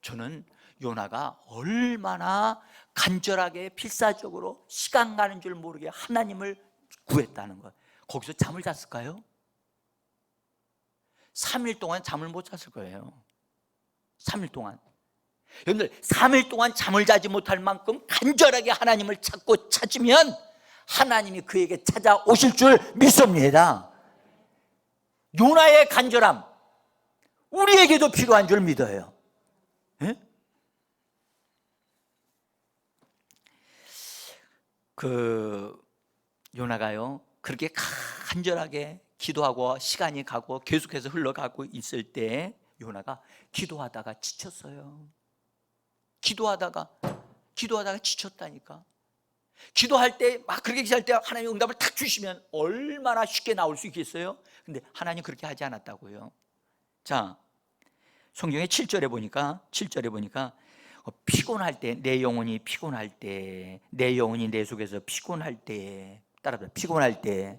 저는 요나가 얼마나 간절하게 필사적으로 시간 가는 줄 모르게 하나님을 구했다는 것, 거기서 잠을 잤을까요? 3일 동안 잠을 못 잤을 거예요. 3일 동안. 여러분들, 3일 동안 잠을 자지 못할 만큼 간절하게 하나님을 찾으면 하나님이 그에게 찾아오실 줄 믿습니다. 요나의 간절함, 우리에게도 필요한 줄 믿어요. 예? 요나가요 그렇게 간절하게 기도하고 시간이 가고 계속해서 흘러가고 있을 때 요나가 기도하다가 지쳤어요. 기도하다가 지쳤다니까. 기도할 때 막 그렇게 기도할 때 하나님 응답을 탁 주시면 얼마나 쉽게 나올 수 있겠어요? 근데 하나님 그렇게 하지 않았다고요. 자, 성경의 7절에 보니까 피곤할 때, 내 영혼이 피곤할 때, 내 영혼이 내 속에서 피곤할 때, 따라서 피곤할 때.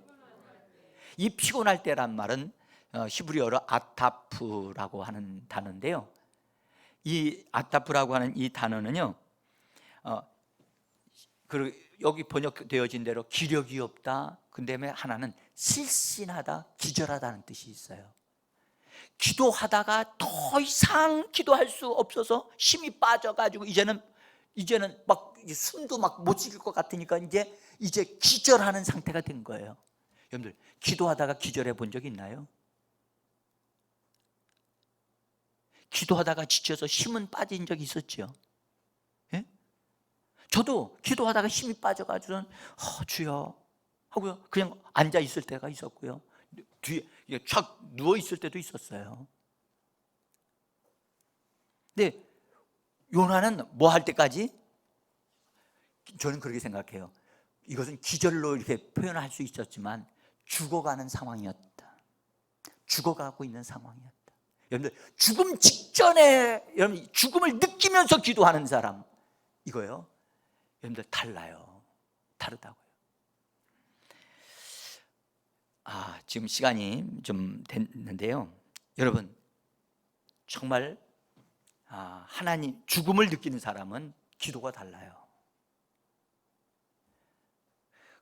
이 피곤할 때란 말은 히브리어로 아타프라고 하는 단어인데요, 이 아타프라고 하는 이 단어는요, 여기 번역되어진 대로 기력이 없다, 그 다음에 하나는 실신하다, 기절하다는 뜻이 있어요. 기도하다가 더 이상 기도할 수 없어서 힘이 빠져가지고 이제는 막 숨도 막 못 쉬길 것 같으니까 이제 기절하는 상태가 된 거예요. 여러분들, 기도하다가 기절해 본 적 있나요? 기도하다가 지쳐서 힘은 빠진 적이 있었죠. 예? 저도 기도하다가 힘이 빠져가지고는 주여 하고요 그냥 앉아 있을 때가 있었고요, 뒤에 촥 누워 있을 때도 있었어요. 근데 요나는 뭐 할 때까지? 저는 그렇게 생각해요. 이것은 기절로 이렇게 표현할 수 있었지만 죽어가는 상황이었다. 죽어가고 있는 상황이었다. 여러분들, 죽음 직전에 여러분 죽음을 느끼면서 기도하는 사람, 이거요 여러분들 달라요. 다르다고요. 지금 시간이 좀 됐는데요, 여러분 정말 하나님, 죽음을 느끼는 사람은 기도가 달라요.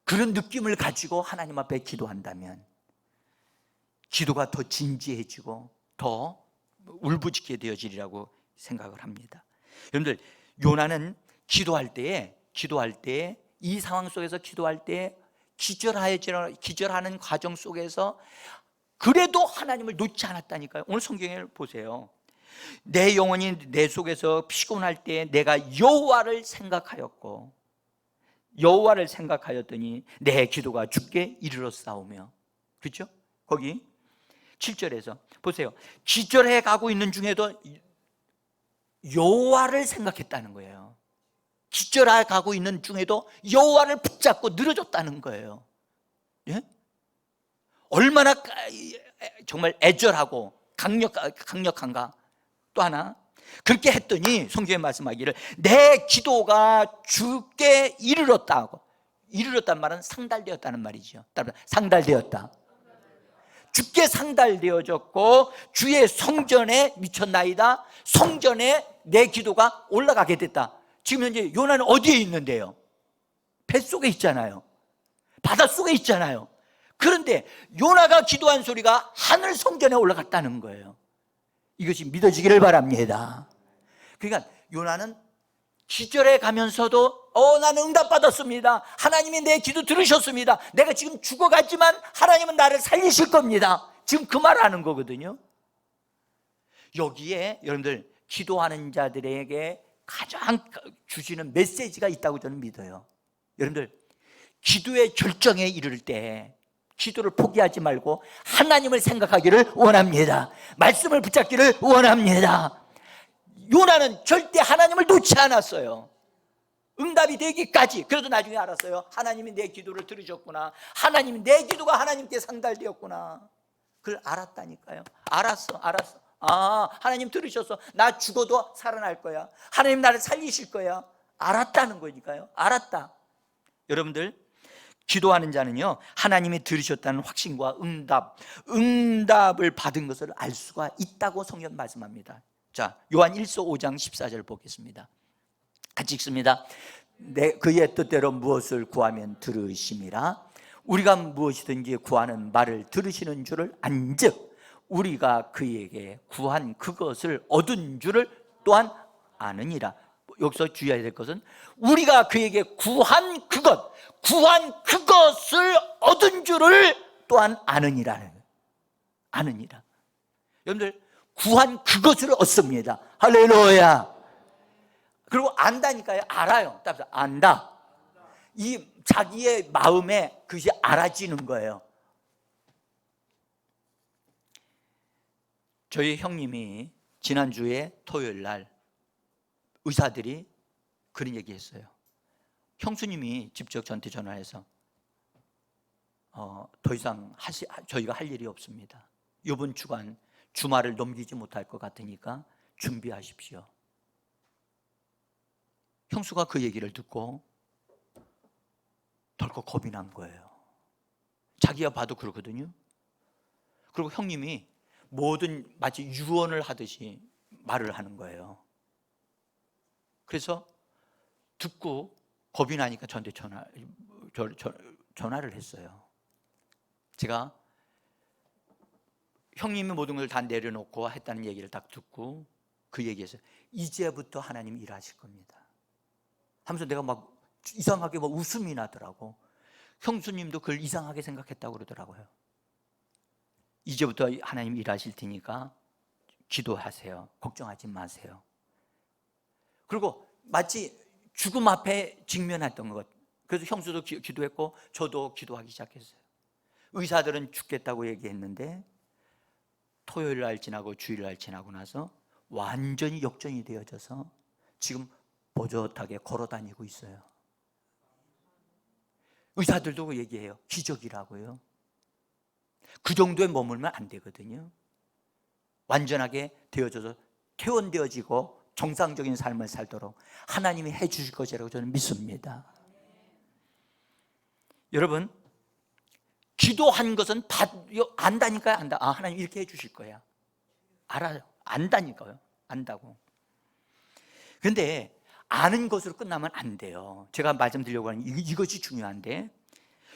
그런 느낌을 가지고 하나님 앞에 기도한다면 기도가 더 진지해지고 더 울부짖게 되어지리라고 생각을 합니다. 여러분들, 요나는 기도할 때 이 상황 속에서 기도할 때 기절하는 과정 속에서 그래도 하나님을 놓지 않았다니까요. 오늘 성경을 보세요. 내 영혼이 내 속에서 피곤할 때 내가 여호와를 생각하였더니 내 기도가 주께 이르렀사오며. 그렇죠? 거기 7절에서 보세요. 기절해 가고 있는 중에도 여호와를 생각했다는 거예요. 기절해 가고 있는 중에도 여호와를 붙잡고 늘어졌다는 거예요. 예? 얼마나 정말 애절하고 강력한가. 또 하나, 그렇게 했더니 성경에 말씀하기를 내 기도가 주께 이르렀다고. 이르렀단 말은 상달되었다는 말이죠. 상달되었다. 주께 상달되어졌고 주의 성전에 미쳤나이다. 성전에 내 기도가 올라가게 됐다. 지금 현재 요나는 어디에 있는데요? 뱃속에 있잖아요. 바닷속에 있잖아요. 그런데 요나가 기도한 소리가 하늘 성전에 올라갔다는 거예요. 이것이 믿어지기를 바랍니다. 그러니까 요나는 기절해 가면서도 나는 응답받았습니다. 하나님이 내 기도 들으셨습니다. 내가 지금 죽어갔지만 하나님은 나를 살리실 겁니다. 지금 그 말 하는 거거든요. 여기에 여러분들 기도하는 자들에게 가장 주시는 메시지가 있다고 저는 믿어요. 여러분들 기도의 결정에 이를 때 기도를 포기하지 말고 하나님을 생각하기를 원합니다. 말씀을 붙잡기를 원합니다. 요나는 절대 하나님을 놓지 않았어요. 응답이 되기까지. 그래도 나중에 알았어요. 하나님이 내 기도를 들으셨구나. 하나님이 내 기도가 하나님께 상달되었구나. 그걸 알았다니까요. 알았어. 하나님 들으셨어. 나 죽어도 살아날 거야. 하나님 나를 살리실 거야. 알았다는 거니까요. 알았다. 여러분들 기도하는 자는요 하나님이 들으셨다는 확신과 응답을 받은 것을 알 수가 있다고 성경 말씀합니다. 자, 요한 1서 5장 14절 보겠습니다. 같이 읽습니다. 그의 뜻대로 무엇을 구하면 들으심이라. 우리가 무엇이든지 구하는 말을 들으시는 줄을 안즉 우리가 그에게 구한 그것을 얻은 줄을 또한 아느니라. 여기서 주의해야 될 것은 우리가 그에게 구한 그것을 얻은 줄을 또한 아느니라. 여러분들 구한 그것을 얻습니다. 할렐루야. 그리고 안다니까요. 알아요. 안다. 이 자기의 마음에 그것이 알아지는 거예요. 저희 형님이 지난주에 토요일 날 의사들이 그런 얘기 했어요. 형수님이 직접 저한테 전화해서 더 이상 저희가 할 일이 없습니다. 이번 주간 주말을 넘기지 못할 것 같으니까 준비하십시오. 형수가 그 얘기를 듣고 덜컥 겁이 난 거예요. 자기가 봐도 그러거든요. 그리고 형님이 뭐든 마치 유언을 하듯이 말을 하는 거예요. 그래서 듣고 겁이 나니까 저한테 전화를 했어요. 제가 형님이 모든 걸 다 내려놓고 했다는 얘기를 딱 듣고 그 얘기에서 이제부터 하나님 일하실 겁니다 하면서 내가 막 이상하게 막 웃음이 나더라고. 형수님도 그걸 이상하게 생각했다고 그러더라고요. 이제부터 하나님 일하실 테니까 기도하세요. 걱정하지 마세요. 그리고 마치 죽음 앞에 직면했던 것. 그래서 형수도 기도했고 저도 기도하기 시작했어요. 의사들은 죽겠다고 얘기했는데 토요일 날 지나고 주일 날 지나고 나서 완전히 역전이 되어져서 지금 보젓하게 걸어다니고 있어요. 의사들도 얘기해요. 기적이라고요. 그 정도에 머물면 안 되거든요. 완전하게 되어져서 퇴원되어지고 정상적인 삶을 살도록 하나님이 해 주실 것이라고 저는 믿습니다. 여러분 기도한 것은 안다니까요. 안다. 하나님 이렇게 해 주실 거야. 알아요. 안다니까요. 안다고. 그런데 아는 것으로 끝나면 안 돼요. 제가 말씀드리려고 하는 이것이 중요한데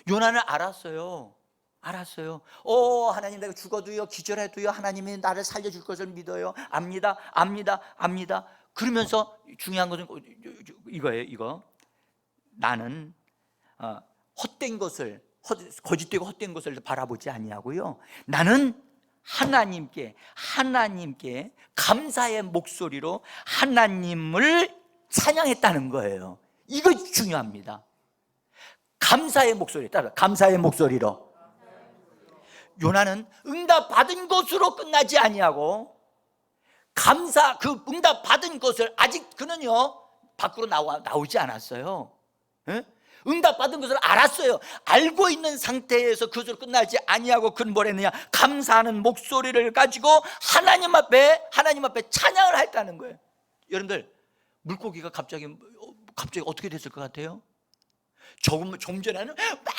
요나는 알았어요. 하나님 내가 죽어도요 기절해도요 하나님이 나를 살려줄 것을 믿어요. 압니다. 그러면서 중요한 것은 이거예요. 이거 나는 헛된 것을 거짓되고 헛된 것을 바라보지 아니하고요 나는 하나님께 감사의 목소리로 하나님을 찬양했다는 거예요. 이것이 중요합니다. 감사의 목소리, 따라 감사의 목소리로. 요나는 응답 받은 것으로 끝나지 아니하고 그 응답 받은 것을 아직 그는요 밖으로 나오지 않았어요. 예? 응답 받은 것을 알았어요. 알고 있는 상태에서 그것으로 끝나지 아니하고 그는 뭘 했느냐, 감사하는 목소리를 가지고 하나님 앞에 찬양을 했다는 거예요. 여러분들, 물고기가 갑자기 어떻게 됐을 것 같아요? 좀 전에는 막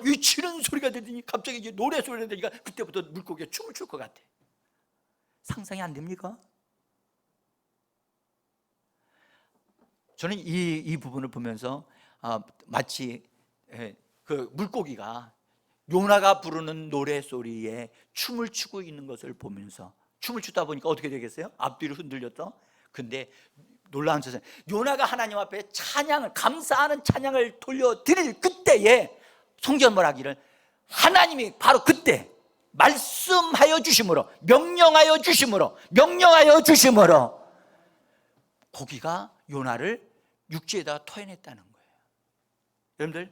위치는 소리가 들리니 갑자기 이제 노래 소리가 들리니까 그때부터 물고기가 춤을 출 것 같아. 상상이 안 됩니까? 저는 이 부분을 보면서 마치 그 물고기가 요나가 부르는 노래 소리에 춤을 추고 있는 것을 보면서, 춤을 추다 보니까 어떻게 되겠어요? 앞뒤로 흔들렸다. 근데 놀라운 것은 요나가 하나님 앞에 찬양을, 감사하는 찬양을 돌려드릴 그때에 성경 말하기를 하나님이 바로 그때 말씀하여 주심으로, 명령하여 주심으로 고기가 요나를 육지에다 터해냈다는 거예요. 여러분들,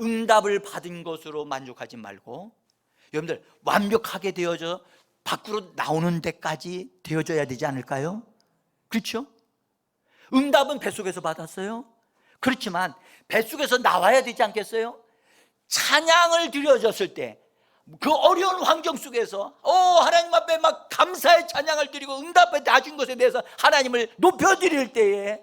응답을 받은 것으로 만족하지 말고, 여러분들 완벽하게 되어져 밖으로 나오는 데까지 되어져야 되지 않을까요? 그렇죠? 응답은 뱃속에서 받았어요. 그렇지만 뱃속에서 나와야 되지 않겠어요? 찬양을 드려졌을 때, 그 어려운 환경 속에서 하나님 앞에 막 감사의 찬양을 드리고 응답을 준 것에 대해서 하나님을 높여드릴 때에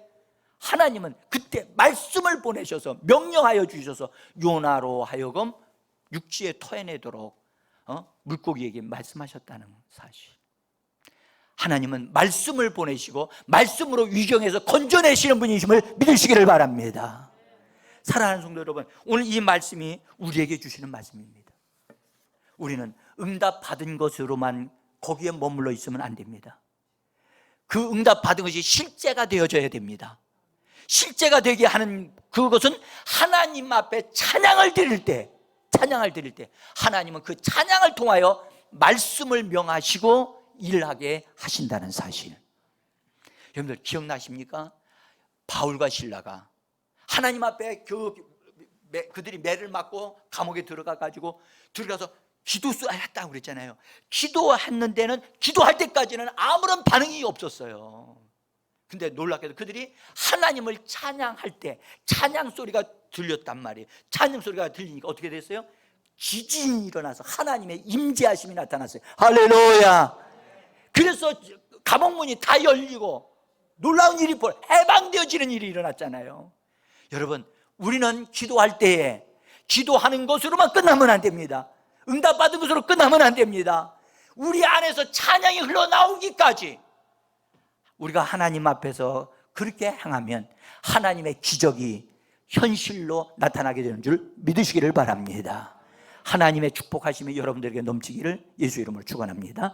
하나님은 그때 말씀을 보내셔서 명령하여 주셔서 요나로 하여금 육지에 터해내도록 물고기에게 말씀하셨다는 사실. 하나님은 말씀을 보내시고 말씀으로 위경해서 건져내시는 분이심을 믿으시기를 바랍니다. 사랑하는 성도 여러분, 오늘 이 말씀이 우리에게 주시는 말씀입니다. 우리는 응답 받은 것으로만 거기에 머물러 있으면 안 됩니다. 그 응답 받은 것이 실제가 되어져야 됩니다. 실제가 되게 하는 그것은 하나님 앞에 찬양을 드릴 때 하나님은 그 찬양을 통하여 말씀을 명하시고 일하게 하신다는 사실. 여러분들 기억나십니까? 바울과 실라가 하나님 앞에 그들이 매를 맞고 감옥에 들어가서 기도했다고 그랬잖아요. 기도했는 데는, 기도할 때까지는 아무런 반응이 없었어요. 근데 놀랍게도 그들이 하나님을 찬양할 때 찬양 소리가 들렸단 말이에요. 찬양 소리가 들리니까 어떻게 됐어요? 지진이 일어나서 하나님의 임재하심이 나타났어요. 할렐루야. 그래서 감옥문이 다 열리고 놀라운 일이 해방되어지는 일이 일어났잖아요. 여러분, 우리는 기도할 때에 기도하는 것으로만 끝나면 안 됩니다. 응답받은 것으로 끝나면 안 됩니다. 우리 안에서 찬양이 흘러나오기까지 우리가 하나님 앞에서 그렇게 행하면 하나님의 기적이 현실로 나타나게 되는 줄 믿으시기를 바랍니다. 하나님의 축복하심이 여러분들에게 넘치기를 예수 이름으로 축원합니다.